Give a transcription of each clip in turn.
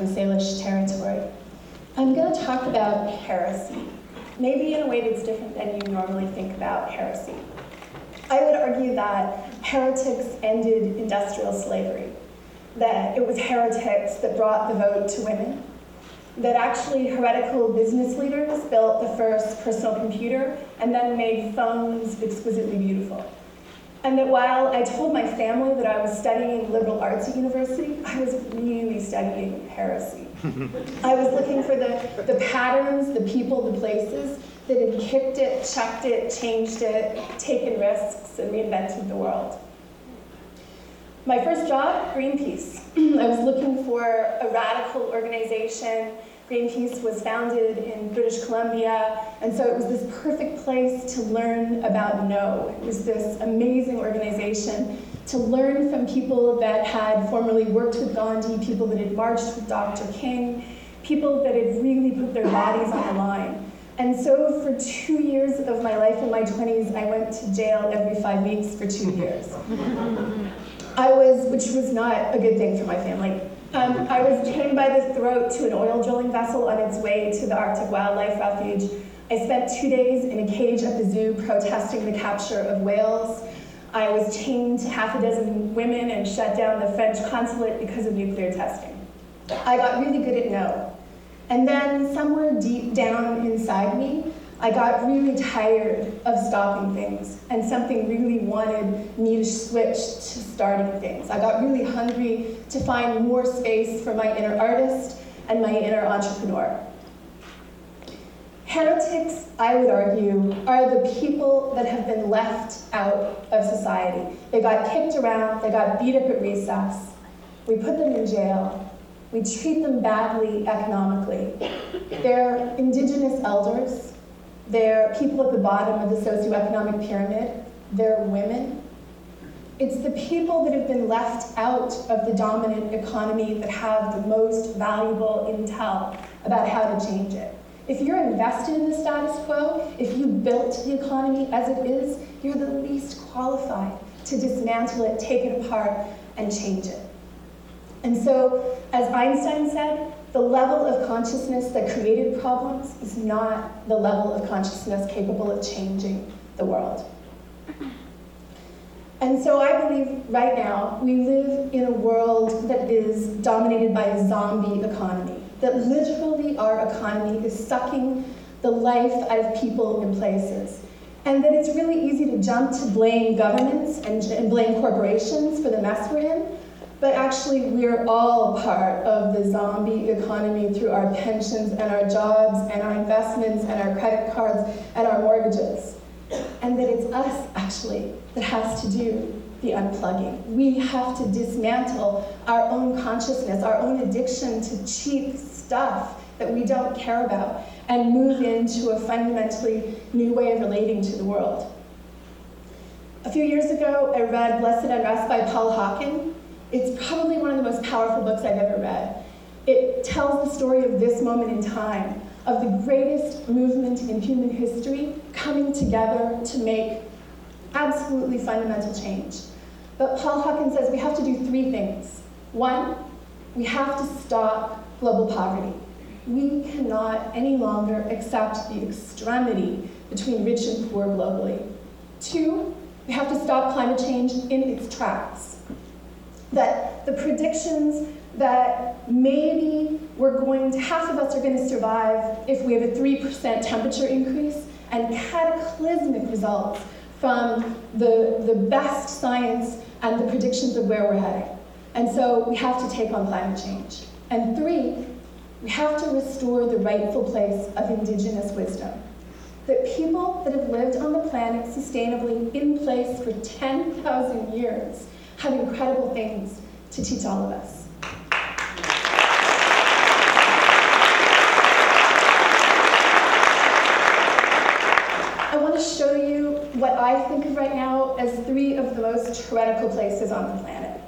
from Salish territory. I'm going to talk about heresy, maybe in a way that's different than you normally think about heresy. I would argue that heretics ended industrial slavery, that it was heretics that brought the vote to women, that actually heretical business leaders built the first personal computer and then made phones exquisitely beautiful. And that while I told my family that I was studying liberal arts at university, I was really studying heresy. I was looking for the patterns, the people, the places that had kicked it, chucked it, changed it, taken risks, and reinvented the world. My first job, Greenpeace. I was looking for a radical organization. Greenpeace was founded in British Columbia, and so it was this perfect place to learn about no. It was this amazing organization to learn from people that had formerly worked with Gandhi, people that had marched with Dr. King, people that had really put their bodies on the line. And so for 2 years of my life in my 20s, I went to jail every 5 weeks for 2 years. Which was not a good thing for my family. I was chained by the throat to an oil drilling vessel on its way to the Arctic Wildlife Refuge. I spent 2 days in a cage at the zoo protesting the capture of whales. I was chained to half a dozen women and shut down the French consulate because of nuclear testing. I got really good at no. And then somewhere deep down inside me, I got really tired of stopping things, and something really wanted me to switch to starting things. I got really hungry to find more space for my inner artist and my inner entrepreneur. Heretics, I would argue, are the people that have been left out of society. They got kicked around, they got beat up at recess, we put them in jail, we treat them badly economically. They're indigenous elders, they're people at the bottom of the socioeconomic pyramid, they're women. It's the people that have been left out of the dominant economy that have the most valuable intel about how to change it. If you're invested in the status quo, if you built the economy as it is, you're the least qualified to dismantle it, take it apart, and change it. And so, as Einstein said, the level of consciousness that created problems is not the level of consciousness capable of changing the world. And so I believe right now we live in a world that is dominated by a zombie economy, that literally our economy is sucking the life out of people and places. And that it's really easy to jump to blame governments and blame corporations for the mess we're in. But actually, we're all part of the zombie economy through our pensions and our jobs and our investments and our credit cards and our mortgages. And that it's us, actually, that has to do the unplugging. We have to dismantle our own consciousness, our own addiction to cheap stuff that we don't care about, and move into a fundamentally new way of relating to the world. A few years ago, I read Blessed Unrest by Paul Hawken. It's probably one of the most powerful books I've ever read. It tells the story of this moment in time, of the greatest movement in human history coming together to make absolutely fundamental change. But Paul Hawken says we have to do 3 things. 1, we have to stop global poverty. We cannot any longer accept the extremity between rich and poor globally. 2, we have to stop climate change in its tracks. That the predictions that maybe half of us are going to survive if we have a 3% temperature increase, and cataclysmic results from the best science and the predictions of where we're heading. And so we have to take on climate change. And 3, we have to restore the rightful place of indigenous wisdom. That people that have lived on the planet sustainably in place for 10,000 years have incredible things to teach all of us. I want to show you what I think of right now as 3 of the most heretical places on the planet.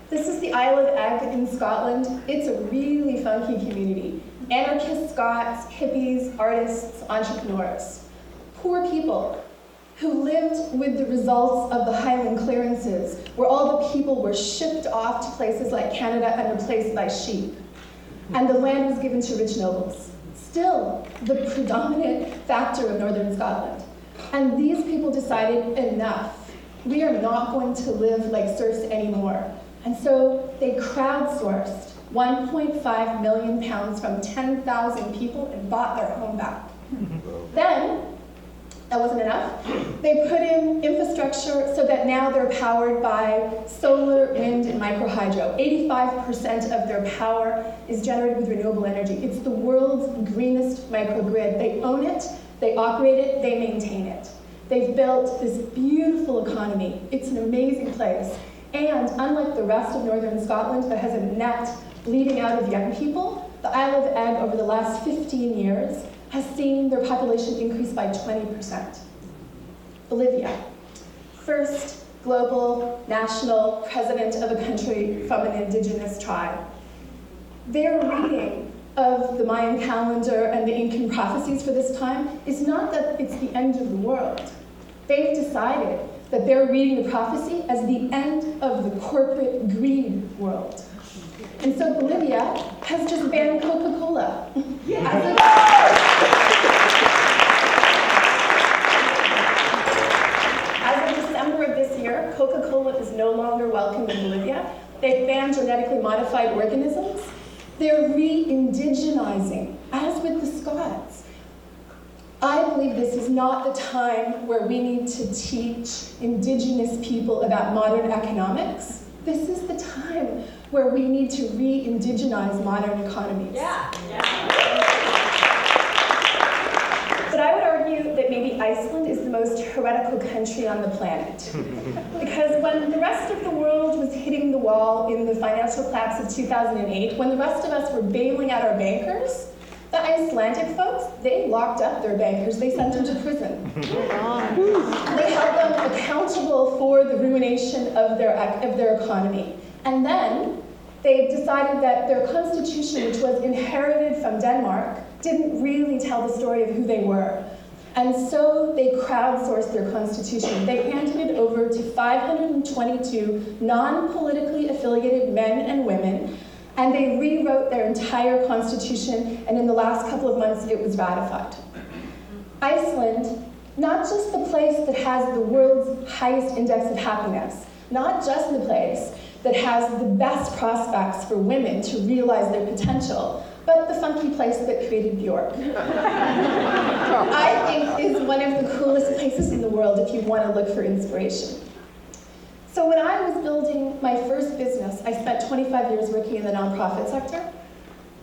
This is the Isle of Egg in Scotland. It's a really funky community. Anarchist Scots, hippies, artists, entrepreneurs. Poor people who lived with the results of the Highland clearances, where all the people were shipped off to places like Canada and replaced by sheep. and the land was given to rich nobles. Still the predominant factor of northern Scotland. And these people decided, enough. We are not going to live like serfs anymore. And so they crowdsourced £1.5 million from 10,000 people and bought their home back. Then, that wasn't enough. They put in infrastructure so that now they're powered by solar, wind, and microhydro. 85% of their power is generated with renewable energy. It's the world's greenest microgrid. They own it, they operate it, they maintain it. They've built this beautiful economy. It's an amazing place. And unlike the rest of northern Scotland that has a net bleeding out of young people, the Isle of Egg over the last 15 years has seen their population increase by 20%. Bolivia, first global national president of a country from an indigenous tribe. Their reading of the Mayan calendar and the Incan prophecies for this time is not that it's the end of the world. They've decided that they're reading the prophecy as the end of the corporate greed world. And so Bolivia has just banned Coca-Cola. As of December of this year, Coca-Cola is no longer welcome in Bolivia. They've banned genetically modified organisms. They're re-indigenizing, as with the Scots. I believe this is not the time where we need to teach indigenous people about modern economics. This is the time where we need to re-indigenize modern economies. But I would argue that maybe Iceland is the most heretical country on the planet. Because when the rest of the world was hitting the wall in the financial collapse of 2008, when the rest of us were bailing out our bankers, the Icelandic folks, they locked up their bankers. They sent them to prison. They held them accountable for the ruination of their economy. And then they decided that their constitution, which was inherited from Denmark, didn't really tell the story of who they were. And so they crowdsourced their constitution. They handed it over to 522 non-politically affiliated men and women, and they rewrote their entire constitution, and in the last couple of months it was ratified. Iceland, not just the place that has the world's highest index of happiness, not just the place that has the best prospects for women to realize their potential, but the funky place that created Bjork. I think is one of the coolest places in the world if you want to look for inspiration. So when I was building my first business, I spent 25 years working in the nonprofit sector.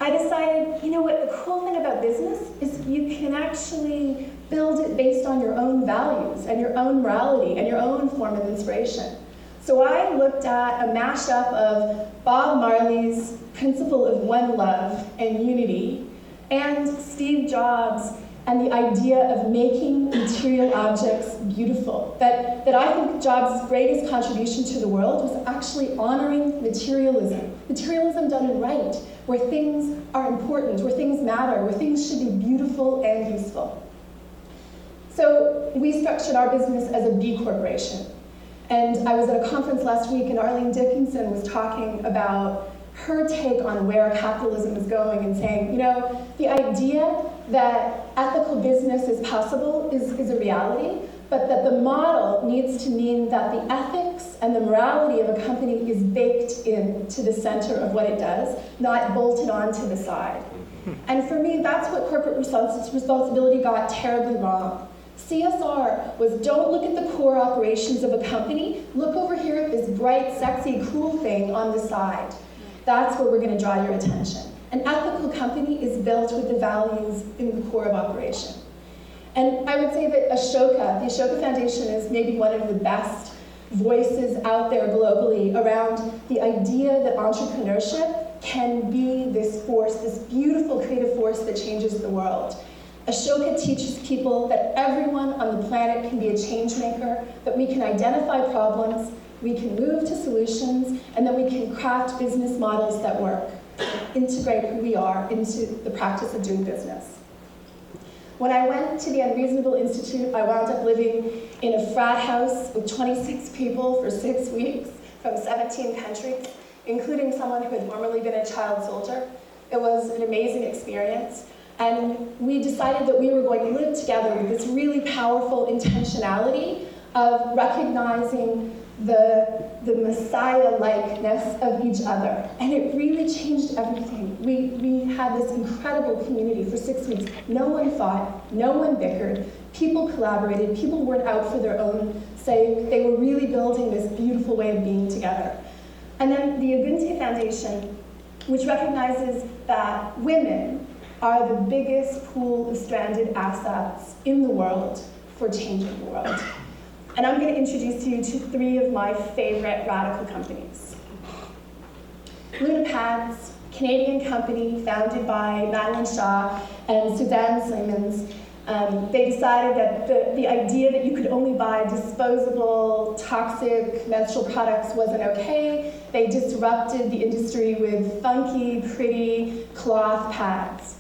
I decided, you know what, the cool thing about business is you can actually build it based on your own values and your own morality and your own form of inspiration. So I looked at a mashup of Bob Marley's principle of one love and unity and Steve Jobs and the idea of making material objects beautiful. That I think Jobs' greatest contribution to the world was actually honoring materialism. Materialism done right, where things are important, where things matter, where things should be beautiful and useful. So we structured our business as a B corporation. And I was at a conference last week and Arlene Dickinson was talking about her take on where capitalism is going and saying, you know, the idea that ethical business is possible is a reality, but that the model needs to mean that the ethics and the morality of a company is baked into the center of what it does, not bolted onto the side. And for me, that's what corporate responsibility got terribly wrong. CSR was don't look at the core operations of a company, look over here at this bright, sexy, cool thing on the side. That's where we're going to draw your attention. An ethical company is built with the values in the core of operation. And I would say that Ashoka, the Ashoka Foundation, is maybe one of the best voices out there globally around the idea that entrepreneurship can be this force, this beautiful creative force that changes the world. Ashoka teaches people that everyone on the planet can be a change maker, that we can identify problems, we can move to solutions, and then we can craft business models that work, integrate who we are into the practice of doing business. When I went to the Unreasonable Institute, I wound up living in a frat house with 26 people for 6 weeks from 17 countries, including someone who had formerly been a child soldier. It was an amazing experience. And we decided that we were going to live together with this really powerful intentionality of recognizing the Messiah-likeness of each other. And it really changed everything. We had this incredible community for 6 weeks. No one fought, no one bickered, people collaborated, people weren't out for their own sake. They were really building this beautiful way of being together. And then the Ogunte Foundation, which recognizes that women are the biggest pool of stranded assets in the world for changing the world. And I'm going to introduce you to 3 of my favorite radical companies. Luna Pads, Canadian company founded by Madeline Shaw and Suzanne Slimans. They decided that the idea that you could only buy disposable, toxic menstrual products wasn't okay. They disrupted the industry with funky, pretty cloth pads.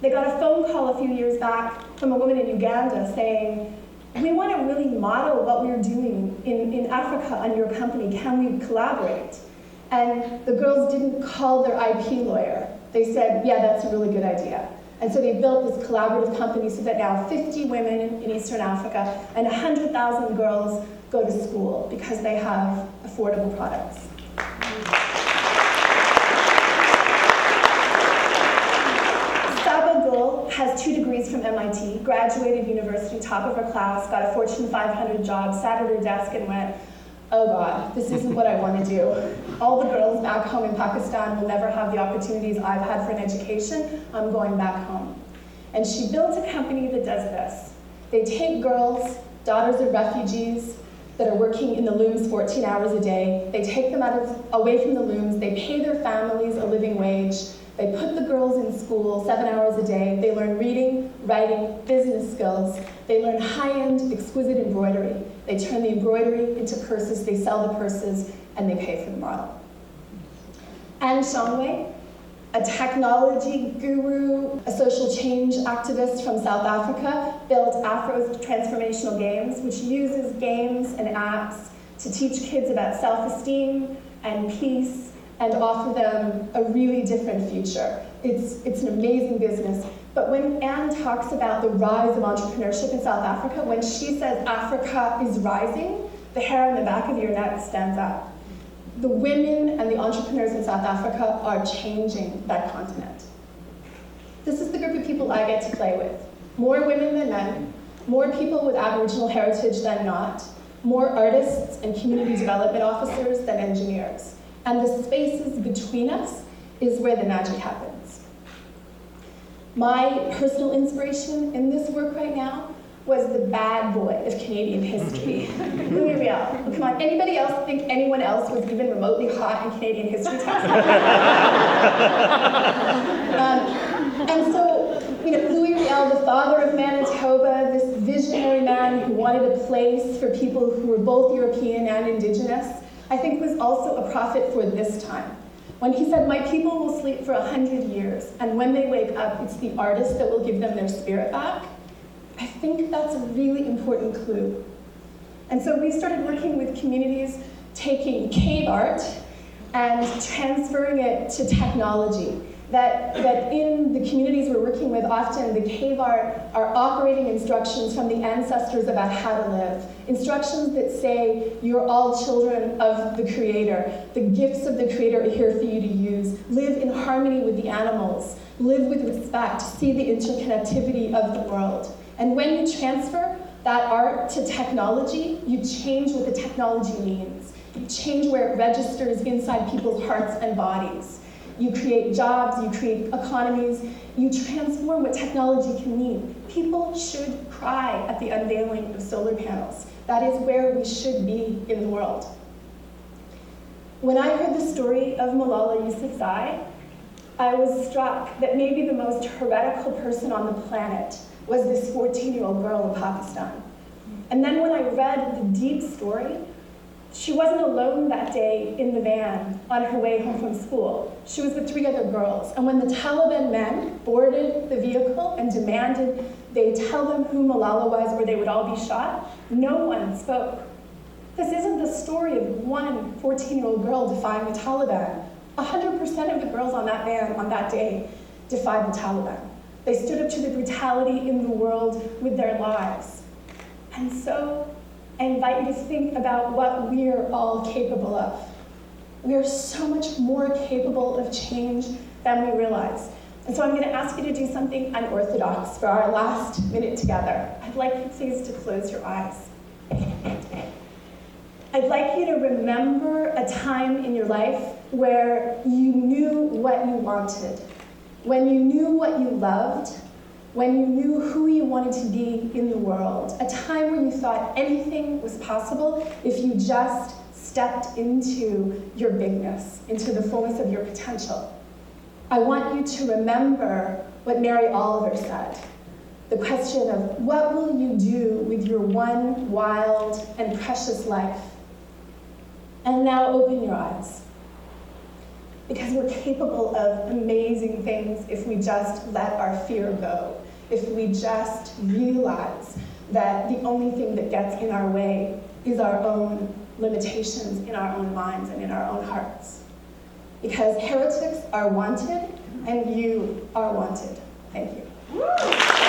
They got a phone call a few years back from a woman in Uganda saying, we want to really model what we're doing in Africa on your company. Can we collaborate? And the girls didn't call their IP lawyer. They said, yeah, that's a really good idea. And so they built this collaborative company so that now 50 women in Eastern Africa and 100,000 girls go to school because they have affordable products. Has 2 degrees from MIT, graduated university, top of her class, got a Fortune 500 job, sat at her desk and went, oh God, this isn't what I want to do. All the girls back home in Pakistan will never have the opportunities I've had for an education. I'm going back home. And she built a company that does this. They take girls, daughters of refugees, that are working in the looms 14 hours a day. They take them away from the looms. They pay their families a living wage. They put the girls in school 7 hours a day. They learn reading, writing, business skills. They learn high-end, exquisite embroidery. They turn the embroidery into purses. They sell the purses, and they pay for the model. Anne Shonway, a technology guru, a social change activist from South Africa, built Afro's Transformational Games, which uses games and apps to teach kids about self-esteem and peace and offer them a really different future. It's an amazing business. But when Anne talks about the rise of entrepreneurship in South Africa, when she says Africa is rising, the hair on the back of your neck stands up. The women and the entrepreneurs in South Africa are changing that continent. This is the group of people I get to play with. More women than men, more people with Aboriginal heritage than not, more artists and community development officers than engineers. And the spaces between us is where the magic happens. My personal inspiration in this work right now was the bad boy of Canadian history, Louis Riel. Come on, anybody else think anyone else was even remotely hot in Canadian history texts? And so, Louis Riel, the father of Manitoba, this visionary man who wanted a place for people who were both European and Indigenous, I think was also a prophet for this time. When he said, my people will sleep for 100 years, and when they wake up, it's the artist that will give them their spirit back. I think that's a really important clue. And so we started working with communities, taking cave art and transferring it to technology. That in the communities we're working with, often the cave art are operating instructions from the ancestors about how to live. Instructions that say, you're all children of the Creator. The gifts of the Creator are here for you to use. Live in harmony with the animals. Live with respect. See the interconnectivity of the world. And when you transfer that art to technology, you change what the technology means. You change where it registers inside people's hearts and bodies. You create jobs, you create economies, you transform what technology can mean. People should cry at the unveiling of solar panels. That is where we should be in the world. When I heard the story of Malala Yousafzai, I was struck that maybe the most heretical person on the planet was this 14-year-old girl in Pakistan. And then when I read the deep story, she wasn't alone that day in the van on her way home from school. She was with 3 other girls. And when the Taliban men boarded the vehicle and demanded they tell them who Malala was or they would all be shot, no one spoke. This isn't the story of one 14-year-old girl defying the Taliban. 100% of the girls on that van on that day defied the Taliban. They stood up to the brutality in the world with their lives. And so I invite you to think about what we're all capable of. We are so much more capable of change than we realize. And so I'm going to ask you to do something unorthodox for our last minute together. I'd like you please to close your eyes. I'd like you to remember a time in your life where you knew what you wanted, when you knew what you loved, when you knew who you wanted to be in the world, a time where you thought anything was possible if you just stepped into your bigness, into the fullness of your potential. I want you to remember what Mary Oliver said, the question of what will you do with your one wild and precious life? And now open your eyes, because we're capable of amazing things if we just let our fear go, if we just realize that the only thing that gets in our way is our own limitations in our own minds and in our own hearts. Because heretics are wanted, and you are wanted. Thank you.